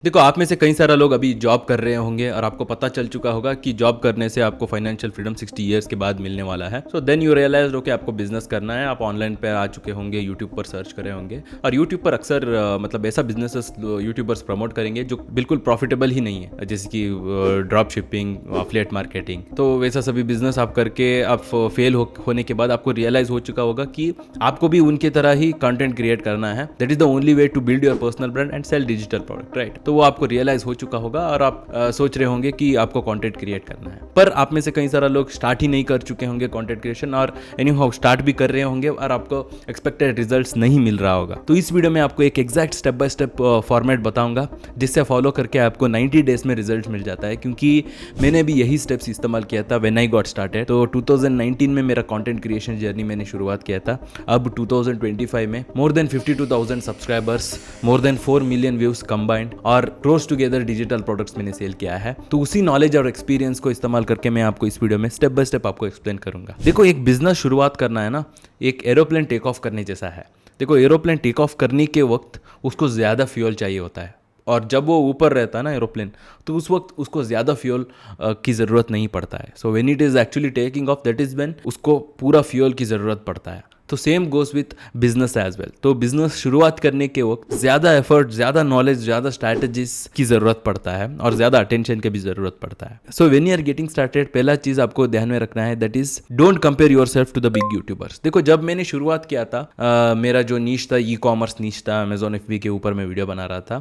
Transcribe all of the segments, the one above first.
देखो, आप में से कई सारा लोग अभी जॉब कर रहे होंगे और आपको पता चल चुका होगा कि जॉब करने से आपको फाइनेंशियल फ्रीडम 60 इयर्स के बाद मिलने वाला है। सो देन यू रियलाइज हो कि आपको बिजनेस करना है। आप ऑनलाइन पे आ चुके होंगे, यूट्यूब पर सर्च करे होंगे और यूट्यूब पर अक्सर मतलब ऐसा बिजनेसेस यूट्यूबर्स प्रमोट करेंगे जो बिल्कुल प्रॉफिटेबल ही नहीं है, जैसे कि ड्रॉप शिपिंग, एफिलिएट मार्केटिंग। तो वैसा सभी बिजनेस आप करके आप फेल होने के बाद आपको रियलाइज हो चुका होगा कि आपको भी उनके तरह ही कंटेंट क्रिएट करना है। That is the only way to build your personal brand and sell digital product, right? तो वो आपको रियलाइज हो चुका होगा और आप सोच रहे होंगे कि आपको कंटेंट क्रिएट करना है। पर आप में से कई सारा लोग स्टार्ट ही नहीं कर चुके होंगे कंटेंट क्रिएशन, और एनी हाउ स्टार्ट भी कर रहे होंगे और आपको एक्सपेक्टेड रिजल्ट्स नहीं मिल रहा होगा। तो इस वीडियो में आपको एक exact step by step format बताऊंगा जिससे फॉलो करके आपको 90 डेज में रिजल्ट मिल जाता है, क्योंकि मैंने भी यही स्टेप्स इस्तेमाल किया था व्हेन आई गॉट स्टार्टेड। तो 2019 में मेरा कंटेंट क्रिएशन जर्नी मैंने शुरुआत किया था। अब 2025 में more than 52,000 subscribers, more than 4 million views combined और क्लोज टुगेदर डिजिटल प्रोडक्ट्स मैंने सेल किया है। तो उसी नॉलेज और एक्सपीरियंस को इस्तेमाल करके मैं आपको इस वीडियो में स्टेप बाय स्टेप आपको एक्सप्लेन करूंगा। देखो, एक बिजनेस शुरुआत करना है ना, एक एरोप्लेन टेक ऑफ करने जैसा है। देखो, एरोप्लेन टेक ऑफ करने के वक्त उसको ज़्यादा फ्यूल चाहिए होता है, और जब वो ऊपर रहता है ना एरोप्लेन, तो उस वक्त उसको ज़्यादा फ्यूल की ज़रूरत नहीं पड़ता है। So when it is actually taking off, that is when उसको पूरा फ्यूल की ज़रूरत पड़ता है। तो same goes with business as well. तो बिजनेस शुरुआत करने के वक्त ज़्यादा एफर्ट, ज़्यादा नॉलेज, ज़्यादा स्ट्रैटेजीज की ज़रूरत पड़ता है और ज़्यादा अटेंशन की भी ज़रूरत पड़ता है। So when you are getting started, पहला चीज़ आपको ध्यान में रखना है, that is don't compare yourself to the big YouTubers. देखो, जब मैंने शुरुआत किया था, मेरा जो नीश था, ई कॉमर्स नीश था, अमेजॉन FB के ऊपर मैं वीडियो बना रहा था।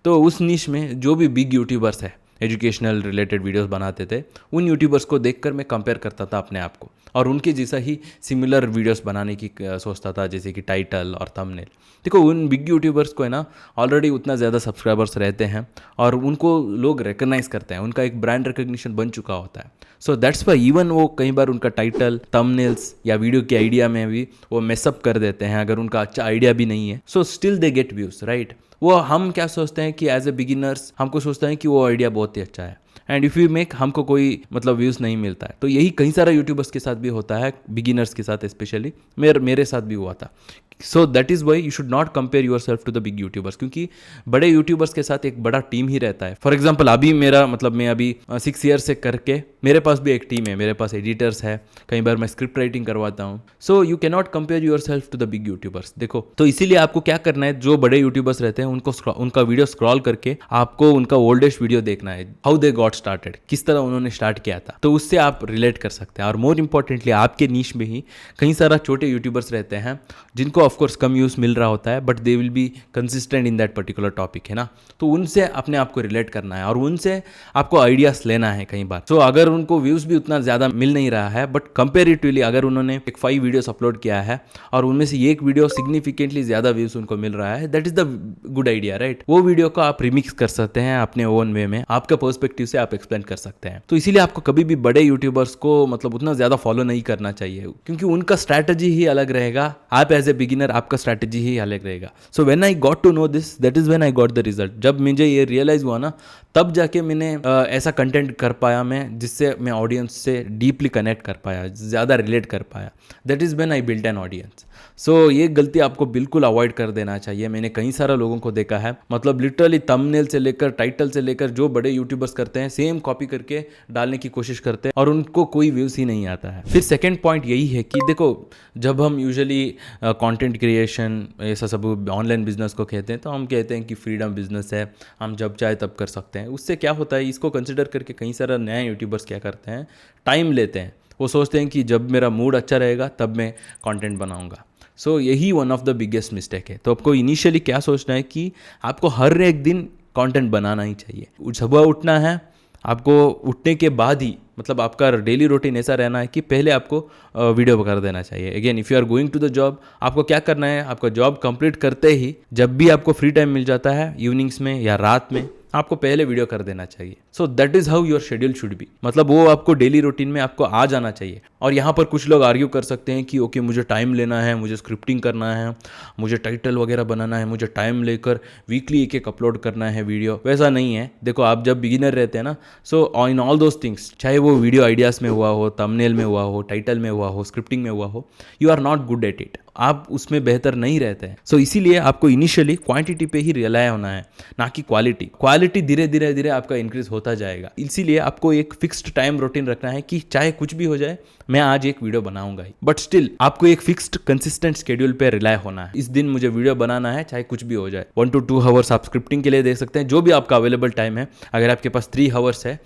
तो उस नीश में जो भी बिग यूट्यूबर्स है, एजुकेशनल रिलेटेड वीडियोस बनाते थे, उन यूट्यूबर्स को देखकर मैं कंपेयर करता था अपने आप को, और उनके जैसा ही सिमिलर वीडियोस बनाने की सोचता था, जैसे कि टाइटल और थंबनेल। देखो, उन बिग यूट्यूबर्स को है ना, ऑलरेडी उतना ज़्यादा सब्सक्राइबर्स रहते हैं और उनको लोग रिकग्नाइज करते हैं, उनका एक ब्रांड रिकग्निशन बन चुका होता है। सो दैट्स वाई इवन वो कई बार उनका टाइटल, थंबनेल्स या वीडियो के आइडिया में भी वो मेसअप कर देते हैं, अगर उनका अच्छा आइडिया भी नहीं है। So still they get views, right? वो हम क्या सोचते हैं कि एज ए बिगिनर्स हमको सोचते हैं कि वो आइडिया बहुत ही अच्छा है, एंड इफ़ यू मेक, हमको कोई मतलब व्यूज़ नहीं मिलता है। तो यही कई सारा यूट्यूबर्स के साथ भी होता है, बिगिनर्स के साथ स्पेशली, मेरे साथ भी हुआ था। So that is why you should not compare yourself to the big YouTubers, क्योंकि बड़े यूट्यूबर्स के साथ एक बड़ा टीम ही रहता है। फॉर एग्जाम्पल, अभी मेरा मतलब मैं अभी 6 ईयर से करके मेरे पास भी एक टीम है, मेरे पास एडिटर्स है, कई बार मैं स्क्रिप्ट राइटिंग करवाता हूँ। So you can not compare yourself to the big YouTubers. देखो, तो इसीलिए आपको क्या करना है, जो बड़े यूट्यूबर्स रहते हैं उनका वीडियो स्क्रॉल करके आपको उनका ओल्डेस्ट वीडियो देखना है, हाउ दे गॉट स्टार्टेड, किस तरह उन्होंने स्टार्ट किया था। तो उससे आप रिलेट कर सकते हैं। और मोर इंपॉर्टेंटली, आपके नीश में ही कई सारा छोटे यूट्यूबर्स रहते हैं जिनको ऑफकोर्स कम यूज मिल रहा होता है, but they will be consistent in that particular topic, है ना? तो उनसे अपने आप को रिलेट करना है और उनसे आपको आइडियाज लेना है कई बार। सो अगर उनको व्यूज भी उतना ज़्यादा मिल नहीं रहा है, बट कंपेरेटिवली अगर उन्होंने एक 5 वीडियोस अपलोड किया है और उनमें से एक वीडियो सिग्निफिकेंटली ज़्यादा व्यूज उनको मिल रहा है, that is the good idea, right? वो वीडियो को आप रिमिक्स कर सकते हैं अपने ओन वे में, आपका पर्सपेक्टिव से आप एक्सप्लेन कर सकते हैं। तो इसीलिए आपको कभी भी बड़े यूट्यूबर्स को मतलब उतना ज़्यादा फॉलो नहीं करना चाहिए, क्योंकि उनका स्ट्रैटेजी ही अलग रहेगा, आप एज ए बिगिनर आपका स्ट्रैटेजी ही अलग रहेगा। So when I got to know this, that is when I got the result. जब मुझे ये रियलाइज हुआ ना, तब जाके मैंने ऐसा कंटेंट कर पाया मैं, जिससे मैं ऑडियंस से डीपली कनेक्ट कर पाया, ज़्यादा रिलेट कर पाया। That is when I built an audience. So ये गलती आपको बिल्कुल अवॉइड कर देना चाहिए। मैंने कई सारा लोगों को देखा है, मतलब लिटरली थंबनेल से लेकर, टाइटल से लेकर, जो बड़े यूट्यूबर्स करते हैं सेम कॉपी करके डालने की कोशिश करते हैं और उनको कोई व्यूज़ ही नहीं आता है। फिर सेकेंड पॉइंट यही है कि देखो, जब हम यूजुअली कंटेंट क्रिएशन ऐसा सब ऑनलाइन बिजनेस को कहते हैं, तो हम कहते हैं कि फ्रीडम बिजनेस है, हम जब चाहे तब कर सकते हैं। उससे क्या होता है, इसको कंसिडर करके कई सारा नए यूट्यूबर्स क्या करते हैं, टाइम लेते हैं। वो सोचते हैं कि जब मेरा मूड अच्छा रहेगा तब मैं कंटेंट बनाऊंगा। सो यही one of the biggest mistake है। तो आपको इनिशियली क्या सोचना है कि आपको हर एक दिन कंटेंट बनाना ही चाहिए। सुबह उठना है, आपको उठने के बाद ही, मतलब आपका डेली रूटीन ऐसा रहना है कि पहले आपको वीडियो कर देना चाहिए। Again, if you are going to the job, आपको क्या करना है, आपका जॉब कंप्लीट करते ही जब भी आपको फ्री टाइम मिल जाता है, इवनिंग्स में या रात में, आपको पहले वीडियो कर देना चाहिए। सो that is how your schedule should be, मतलब वो आपको डेली रूटीन में आपको आ जाना चाहिए। और यहाँ पर कुछ लोग आर्ग्यू कर सकते हैं कि ओके, मुझे टाइम लेना है, मुझे स्क्रिप्टिंग करना है, मुझे टाइटल वगैरह बनाना है, मुझे टाइम लेकर वीकली एक अपलोड करना है वीडियो। वैसा नहीं है। देखो, आप जब बिगिनर रहते हैं ना, सो इन ऑल दोज थिंग्स, चाहे वो वीडियो आइडियाज़ में हुआ हो, थंबनेल में हुआ हो, टाइटल में हुआ हो, स्क्रिप्टिंग में हुआ हो, you are not good at it. आप उसमें बेहतर नहीं रहते हैं। सो इसीलिए आपको इनिशियली क्वांटिटी पे ही रिलाई होना है, ना कि क्वालिटी। क्वालिटी धीरे धीरे धीरे आपका इंक्रीज होता जाएगा। इसीलिए आपको एक फिक्स्ड टाइम रूटीन रखना है कि चाहे कुछ भी हो जाए, मैं आज एक वीडियो बनाऊंगा ही, बट स्टिल आपको एक फिक्स्ड कंसिस्टेंट शेड्यूल पे रिलाई होना है। इस दिन मुझे वीडियो बनाना है, चाहे कुछ भी हो जाए। 1 to 2 आवर्स आप स्क्रिप्टिंग के लिए दे सकते हैं, जो भी आपका अवेलेबल टाइम है। अगर आपके पास 3 आवर्स है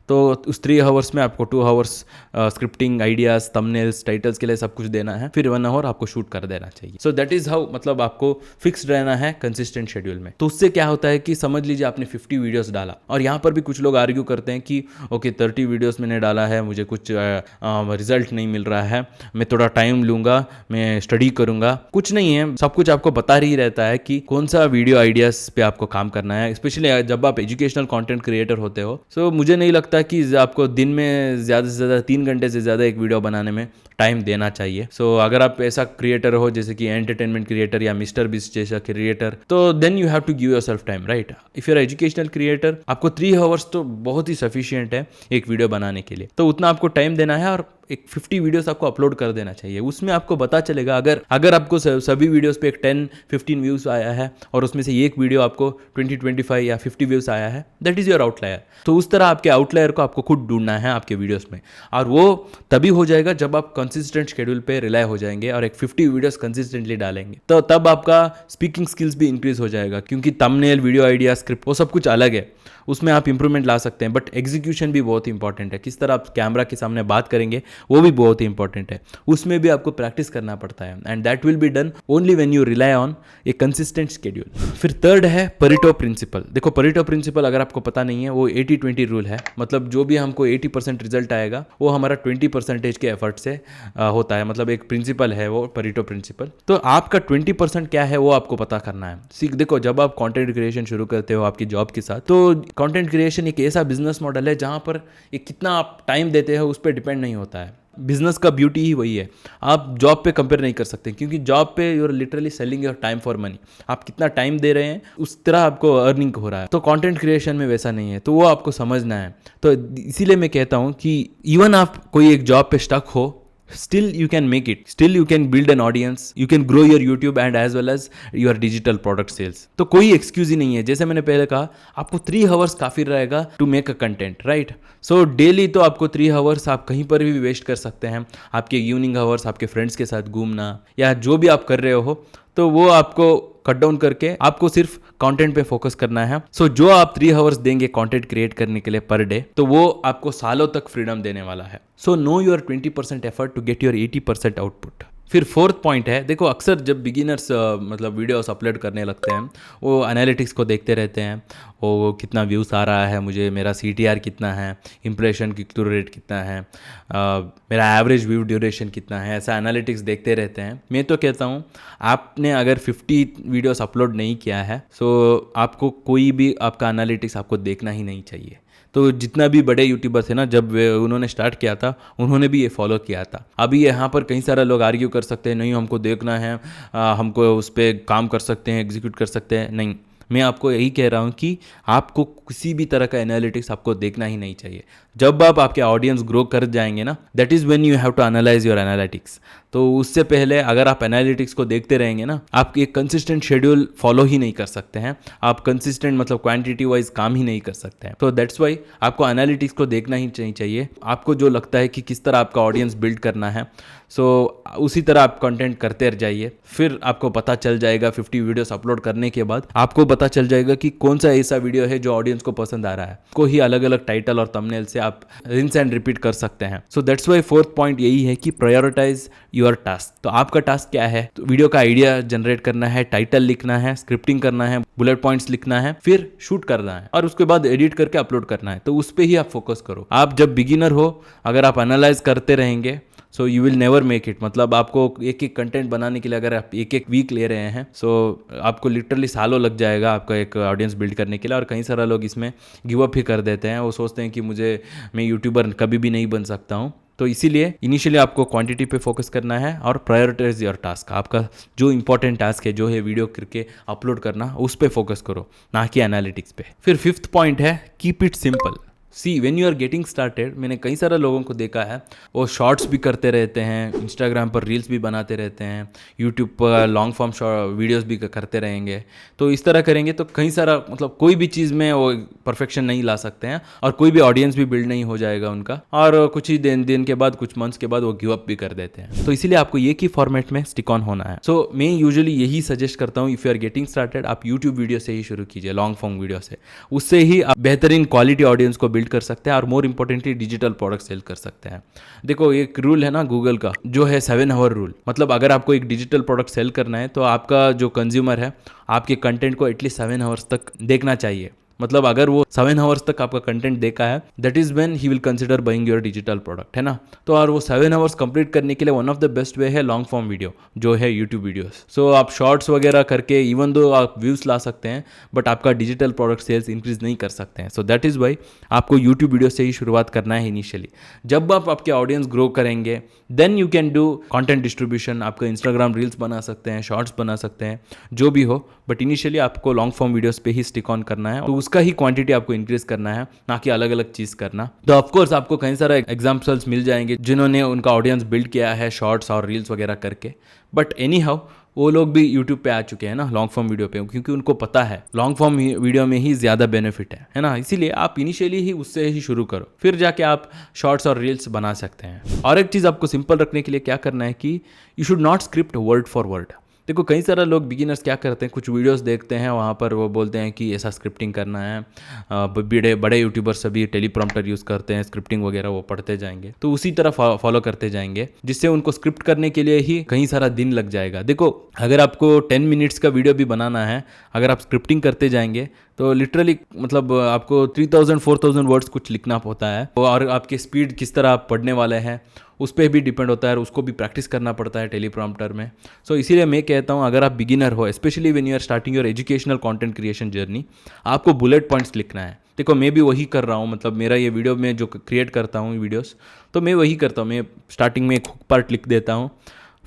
तो उस 3 आवर्स में आपको 2 hours scripting, ideas, thumbnails, titles के लिए सब कुछ देना है, फिर 1 आवर आपको शूट कर देना चाहिए। सो दैट इज हाउ, मतलब आपको फिक्स्ड रहना है कंसिस्टेंट शेड्यूल में। तो उससे क्या होता है कि समझ लीजिए आपने 50 वीडियोस डाला, और यहाँ पर भी कुछ लोग आर्ग्यू करते हैं कि ओके 30 वीडियोस मैंने डाला है, मुझे कुछ रिजल्ट नहीं मिल रहा है, मैं थोड़ा टाइम लूंगा, मैं स्टडी करूंगा। कुछ नहीं है, सब कुछ आपको बता ही रहता है कि कौन सा वीडियो आइडियाज पे आपको काम करना है, स्पेशली जब आप एजुकेशनल कंटेंट क्रिएटर होते हो। सो मुझे नहीं लगता कि आपको दिन में ज़्यादा से ज़्यादा 3 घंटे से ज़्यादा एक वीडियो बनाने में टाइम देना चाहिए। सो अगर आप ऐसा क्रिएटर हो जैसे कि एंटरटेनमेंट क्रिएटर या मिस्टर बीस्ट जैसा क्रिएटर, तो then you have to give yourself time, right. If you are educational creator, आपको 3 आवर्स तो बहुत ही सफिशिएंट है एक वीडियो बनाने के लिए। तो उतना आपको टाइम देना है और एक 50 वीडियोस आपको अपलोड कर देना चाहिए। उसमें आपको पता चलेगा, अगर आपको सभी वीडियोस पे एक 10-15 व्यूज आया है और उसमें से एक वीडियो आपको 20-25 या 50 व्यूज आया है, दैट इज योर आउटलायर। तो उस तरह आपके आउटलायर को आपको खुद ढूंढना है आपके वीडियोस में, और वो तभी हो जाएगा जब आप कंसिस्टेंट शेड्यूल पे रिलाई हो जाएंगे और एक 50 वीडियोस कंसिस्टेंटली डालेंगे। तो तब आपका स्पीकिंग स्किल्स भी इंक्रीज हो जाएगा, क्योंकि थंबनेल, वीडियो आइडिया, स्क्रिप्ट, वो सब कुछ अलग है, उसमें आप इंप्रूवमेंट ला सकते हैं। बट एग्जीक्यूशन भी बहुत इंपॉर्टेंट है, किस तरह आप कैमरा के सामने बात करेंगे वो भी बहुत ही इंपॉर्टेंट है। उसमें भी आपको प्रैक्टिस करना पड़ता है, and that will be done only when you rely on A consistent schedule. फिर थर्ड है परेटो प्रिंसिपल। देखो परेटो प्रिंसिपल अगर आपको पता नहीं है, वो 80-20 रूल है। मतलब जो भी हमको 80% रिजल्ट आएगा वो हमारा 20% के एफर्ट से होता है। मतलब एक प्रिंसिपल है वो परेटो प्रिंसिपल। तो आपका 20% क्या है वो आपको पता करना है। देखो जब आप कंटेंट क्रिएशन शुरू करते हो आपकी जॉब के साथ, तो कंटेंट क्रिएशन एक ऐसा बिजनेस मॉडल है जहां पर ये कितना आप टाइम देते हो उस पर डिपेंड नहीं होता है। बिजनेस का ब्यूटी ही वही है, आप जॉब पे कंपेयर नहीं कर सकते, क्योंकि जॉब पे you are literally selling your time for money. आप कितना टाइम दे रहे हैं उस तरह आपको अर्निंग हो रहा है। तो कंटेंट क्रिएशन में वैसा नहीं है, तो वो आपको समझना है। तो इसीलिए मैं कहता हूँ कि इवन आप कोई एक जॉब पे स्टक हो, still you can make it, still you can build an audience, you can grow your YouTube and as well as your digital product sales। तो कोई एक्सक्यूज ही नहीं है। जैसे मैंने पहले कहा, आपको 3 आवर्स काफी रहेगा to make a content, right. So daily तो आपको 3 आवर्स आप कहीं पर भी वेस्ट कर सकते हैं। आपके इवनिंग आवर्स, आपके फ्रेंड्स के साथ घूमना या जो भी आप कर रहे हो, तो वो आपको कट डाउन करके आपको सिर्फ कंटेंट पे फोकस करना है। सो जो आप 3 आवर्स देंगे कंटेंट क्रिएट करने के लिए पर डे, तो वो आपको सालों तक फ्रीडम देने वाला है। So know your 20% effort to get your 80% output. फिर फोर्थ पॉइंट है, देखो अक्सर जब बिगिनर्स मतलब वीडियोस अपलोड करने लगते हैं, वो एनालिटिक्स को देखते रहते हैं, वो कितना व्यूज़ आ रहा है, मुझे मेरा CTR कितना है, इंप्रेशन की क्लिक रेट कितना है, मेरा एवरेज व्यू ड्यूरेशन कितना है, ऐसा एनालिटिक्स देखते रहते हैं। मैं तो कहता हूँ आपने अगर 50 वीडियोस अपलोड नहीं किया है, सो आपको कोई भी आपका एनालिटिक्स आपको देखना ही नहीं चाहिए। तो जितना भी बड़े यूट्यूबर थे ना, जब उन्होंने स्टार्ट किया था, उन्होंने भी ये फॉलो किया था। अभी यहाँ पर कई सारे लोग आर्ग्यू कर सकते हैं, नहीं हमको देखना है, हमको उस पर काम कर सकते हैं, एग्जीक्यूट कर सकते हैं। नहीं, मैं आपको यही कह रहा हूँ कि आपको किसी भी तरह का एनालिटिक्स आपको देखना ही नहीं चाहिए। जब आप आपके ऑडियंस ग्रो कर जाएंगे ना, that is when you have to analyse your analytics. तो उससे पहले अगर आप एनालिटिक्स को देखते रहेंगे ना, आप एक कंसिस्टेंट शेड्यूल फॉलो ही नहीं कर सकते हैं, आप कंसिस्टेंट मतलब क्वांटिटी वाइज काम ही नहीं कर सकते हैं। तो दैट्स वाई आपको एनालिटिक्स को देखना ही नहीं चाहिए। आपको जो लगता है कि किस तरह आपका ऑडियंस बिल्ड करना है, सो उसी तरह आप कंटेंट करते रह जाइए। फिर आपको पता चल जाएगा 50 वीडियोस अपलोड करने के बाद आपको पता चल जाएगा कि कौन सा ऐसा वीडियो है जो ऑडियंस को पसंद आ रहा है। कोई ही अलग अलग टाइटल और थंबनेल से आप रिंस एंड रिपीट कर सकते हैं। So that's Y fourth point यही है कि प्रायोरिटाइज योर टास्क। तो आपका टास्क क्या है? तो वीडियो का आइडिया जनरेट करना है, टाइटल लिखना है, स्क्रिप्टिंग करना है, बुलेट पॉइंट्स लिखना है, फिर शूट करना है और उसके बाद एडिट करके अपलोड करना है। तो उस पर ही आप फोकस करो। आप जब बिगिनर हो, अगर आप एनालाइज करते रहेंगे, so you will never make it. मतलब आपको एक एक कंटेंट बनाने के लिए अगर आप एक एक वीक ले रहे हैं, सो आपको लिटरली सालों लग जाएगा आपका एक ऑडियंस बिल्ड करने के लिए। और कई सारे लोग इसमें गिव अप ही कर देते हैं। वो सोचते हैं कि मैं यूट्यूबर कभी भी नहीं बन सकता हूँ। तो इसीलिए इनिशियली आपको क्वांटिटी पे फोकस करना है और प्रायोरिटाइज योर टास्क। आपका जो इंपॉर्टेंट टास्क है, जो है वीडियो करके अपलोड करना, उस पर फोकस करो, ना कि एनालिटिक्स पे। फिर फिफ्थ पॉइंट है keep it simple. See when you are getting started, मैंने कई सारे लोगों को देखा है, वो शॉर्ट्स भी करते रहते हैं, इंस्टाग्राम पर रील्स भी बनाते रहते हैं, यूट्यूब पर लॉन्ग फॉर्म वीडियोस भी करते रहेंगे। तो इस तरह करेंगे तो कई सारा मतलब कोई भी चीज़ में वो परफेक्शन नहीं ला सकते हैं और कोई भी ऑडियंस भी बिल्ड नहीं हो जाएगा उनका, और कुछ ही दिन के बाद, कुछ मंथ्स के बाद वो गिव अप भी कर देते हैं। तो इसीलिए आपको एक ही फॉर्मेट में स्टिक ऑन होना है। सो मैं यूजुअली यही सजेस्ट करता हूँ, if you are getting started, आप यूट्यूब वीडियो से ही शुरू कीजिए, लॉन्ग फॉर्म वीडियो से। उससे ही आप बेहतरीन क्वालिटी ऑडियंस को बिल्ड कर सकते हैं और more importantly digital product sell कर सकते हैं। देखो एक रूल है ना गूगल का, जो है 7 आवर रूल। मतलब अगर आपको एक डिजिटल प्रोडक्ट सेल करना है तो आपका जो कंज्यूमर है आपके कंटेंट को एटलीस्ट 7 आवर्स तक देखना चाहिए। मतलब अगर वो 7 आवर्स तक आपका कंटेंट देखा है, that is when he will consider buying your digital product, है ना। तो और वो 7 आवर्स कंप्लीट करने के लिए one of the best way है लॉन्ग फॉर्म वीडियो, जो है यूट्यूब वीडियोस। सो आप शॉर्ट्स वगैरह करके इवन दो आप व्यूज ला सकते हैं, बट आपका डिजिटल प्रोडक्ट सेल्स इंक्रीज नहीं कर सकते हैं। सो दैट इज वाई आपको यूट्यूब वीडियो से ही शुरुआत करना है इनिशियली। जब आप आपके ऑडियंस ग्रो करेंगे, then you can do content distribution, आपको इंस्टाग्राम रील्स बना सकते हैं, शॉर्ट्स बना सकते हैं, जो भी हो, बट इनिशियली आपको लॉन्ग फॉर्म वीडियोस पे ही स्टिक ऑन करना है। तो उसका ही क्वांटिटी आपको इंक्रीज करना है, ना कि अलग अलग चीज़ करना। तो ऑफकोर्स आपको कई सारे एग्जाम्पल्स मिल जाएंगे जिन्होंने उनका ऑडियंस बिल्ड किया है शॉर्ट्स और रील्स वगैरह करके, बट एनी हाउ वो लोग भी यूट्यूब पे आ चुके हैं ना लॉन्ग फॉर्म वीडियो पे, क्योंकि उनको पता है लॉन्ग फॉर्म वीडियो में ही ज़्यादा बेनिफिट है ना। इसीलिए आप इनिशियली ही उससे ही शुरू करो, फिर जाके आप शॉर्ट्स और रील्स बना सकते हैं। और एक चीज़ आपको सिंपल रखने के लिए क्या करना है कि you should not script word for word. देखो कई सारे लोग बिगिनर्स क्या करते हैं, कुछ वीडियोस देखते हैं, वहाँ पर वो बोलते हैं कि ऐसा स्क्रिप्टिंग करना है। बड़े यूट्यूबर्स सभी टेलीप्रॉम्प्टर यूज़ करते हैं, स्क्रिप्टिंग वगैरह वो पढ़ते जाएंगे, तो उसी तरह फॉलो करते जाएंगे, जिससे उनको स्क्रिप्ट करने के लिए ही कई सारा दिन लग जाएगा। देखो अगर आपको 10 मिनट्स का वीडियो भी बनाना है, अगर आप स्क्रिप्टिंग करते जाएंगे तो लिटरली मतलब आपको 3000-4000 वर्ड्स कुछ लिखना होता है, और आपकी स्पीड किस तरह आप पढ़ने वाले हैं उस पर भी डिपेंड होता है, और उसको भी प्रैक्टिस करना पड़ता है टेलीप्रॉम्प्टर में। सो इसीलिए मैं कहता हूँ अगर आप बिगिनर हो, specially when you are starting your educational content creation journey, आपको बुलेट पॉइंट्स लिखना है। देखो मैं भी वही कर रहा हूँ, मतलब मेरा ये वीडियो में जो क्रिएट करता हूँ वीडियोस, तो मैं वही करता हूँ। मैं स्टार्टिंग में एक हुक पार्ट लिख देता हूँ,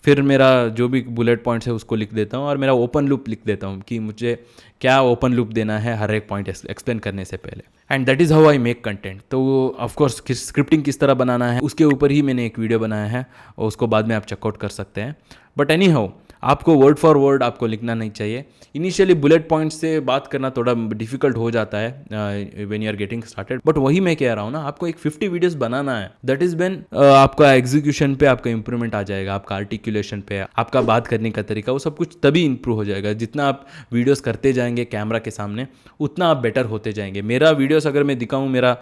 फिर मेरा जो भी बुलेट पॉइंट्स है उसको लिख देता हूँ, और मेरा ओपन लूप लिख देता हूँ कि मुझे क्या ओपन लूप देना है हर एक पॉइंट एक्सप्लेन करने से पहले। And that is how I make content. तो ऑफकोर्स स्क्रिप्टिंग किस तरह बनाना है उसके ऊपर ही मैंने एक वीडियो बनाया है, और उसको बाद में आप चेकआउट कर सकते हैं। बट एनी हाउ आपको वर्ड फॉर वर्ड आपको लिखना नहीं चाहिए। इनिशियली बुलेट पॉइंट्स से बात करना थोड़ा डिफिकल्ट हो जाता है when you are getting started, but वही मैं कह रहा हूँ ना, आपको एक 50 वीडियोस बनाना है। दैट इज व्हेन आपका एग्जीक्यूशन पे आपका इंप्रूवमेंट आ जाएगा, आपका आर्टिकुलेशन पे, आपका बात करने का तरीका, वो सब कुछ तभी इंप्रूव हो जाएगा। जितना आप वीडियोस करते जाएंगे कैमरा के सामने, उतना आप बेटर होते जाएंगे। मेरा वीडियोस अगर मैं दिखाऊँ, मेरा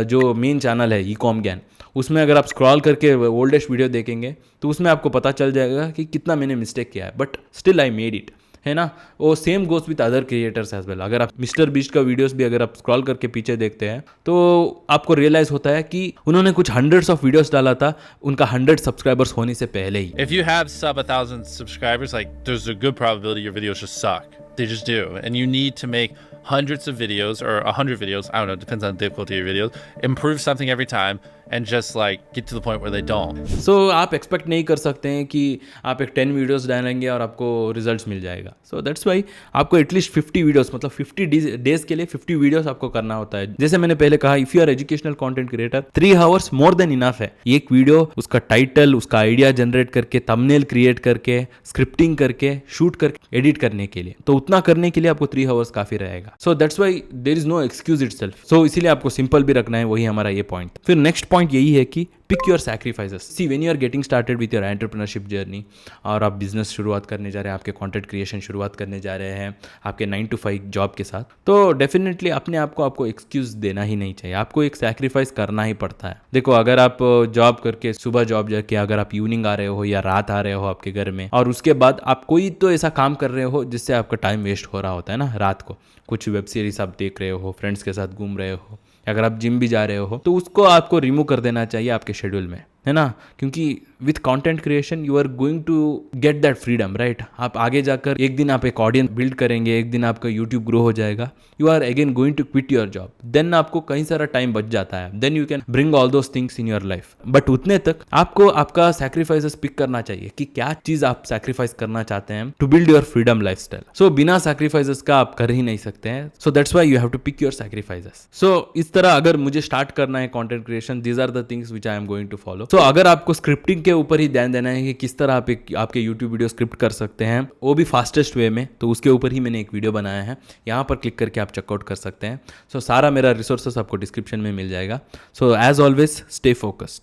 जो मेन चैनल है ई-कॉम ज्ञान, उसमें अगर आप स्क्रॉल करके ओल्डेस्ट वीडियो देखेंगे तो उसमें आपको पता चल जाएगा कि कितना मैंने मिस्टेक किया है, but still I made it, है ना। वो same goes with other creators as well. अगर आप मिस्टर बीस्ट का वीडियोस भी अगर आप स्क्रॉल करके पीछे देखते हैं तो आपको रियलाइज होता है कि उन्होंने कुछ हंड्रेड्स ऑफ वीडियोस डाला था उनका 100 सब्सक्राइबर्स होने से पहले ही। If you have sub 1,000 subscribers, like there's a good probability your videos just suck. They just do. And you need to make hundreds of videos or 100 videos. I don't know, depends on the difficulty of your videos. Improve something every time and just like get to the point where they don't. So आप expect नहीं कर सकते हैं कि आप एक 10 videos डालेंगे और आपको रिजल्ट्स मिल जाएगा। सो दैट्स वाई आपको एटलीस्ट 50 वीडियोस, मतलब 50 डेज के लिए 50 वीडियोस आपको करना होता है। जैसे मैंने पहले कहा, if you are educational content creator, 3 hours more than enough है। एक वीडियो, उसका टाइटल, उसका आइडिया जनरेट करके, थंबनेल क्रिएट करके, स्क्रिप्टिंग करके, शूट करके, एडिट करने के लिए, तो उतना करने के लिए आपको 3 आवर्स काफी रहेगा। So that's why there is no excuse itself. So इसीलिए आपको सिंपल भी रखना है, वही हमारा ये पॉइंट। फिर नेक्स्ट पॉइंट यही है कि pick your sacrifices. See when you are getting started with your entrepreneurship journey, और आप बिजनेस शुरुआत करने जा रहे हैं, आपके कंटेंट क्रिएशन शुरुआत करने जा रहे हैं आपके 9 to 5 जॉब के साथ, तो डेफिनेटली अपने आप को आपको एक्सक्यूज देना ही नहीं चाहिए। आपको एक सैक्रिफाइस करना ही पड़ता है। देखो अगर आप जॉब करके, सुबह जॉब जाके अगर आप इवनिंग आ रहे हो या रात आ रहे हो आपके घर में, और उसके बाद आप कोई तो ऐसा काम कर रहे हो जिससे आपका टाइम वेस्ट हो रहा होता है ना, रात को कुछ वेब सीरीज आप देख रहे हो, फ्रेंड्स के साथ घूम रहे हो, अगर आप जिम भी जा रहे हो, तो उसको आपको रिमूव कर देना चाहिए आपके शेड्यूल में। है ना, क्योंकि with content creation you are going to get that freedom, right. आप आगे जाकर एक दिन आप एक ऑडियंस बिल्ड करेंगे, एक दिन आपका यूट्यूब ग्रो हो जाएगा, you are again going to quit your job, then आपको कहीं सारा टाइम बच जाता है, then you can bring all those things in your life. But उतने तक आपको आपका सैक्रिफाइसेस पिक करना चाहिए कि क्या चीज आप सैक्रिफाइस करना चाहते हैं to build your freedom lifestyle. So बिना सैक्रिफाइसेस का आप कर ही नहीं सकते हैं, so that's why you have to pick your sacrifices. So इस तरह अगर मुझे स्टार्ट करना है content creation, these are the things which I am going to follow. So अगर आपको स्क्रिप्टिंग के ऊपर ही ध्यान देना है कि किस तरह आप आपके यूट्यूब वीडियो स्क्रिप्ट कर सकते हैं, वो भी फास्टेस्ट वे में, तो उसके ऊपर ही मैंने एक वीडियो बनाया है, यहाँ पर क्लिक करके आप चेकआउट कर सकते हैं। सो सारा मेरा रिसोर्सेस आपको डिस्क्रिप्शन में मिल जाएगा। So as always stay focused.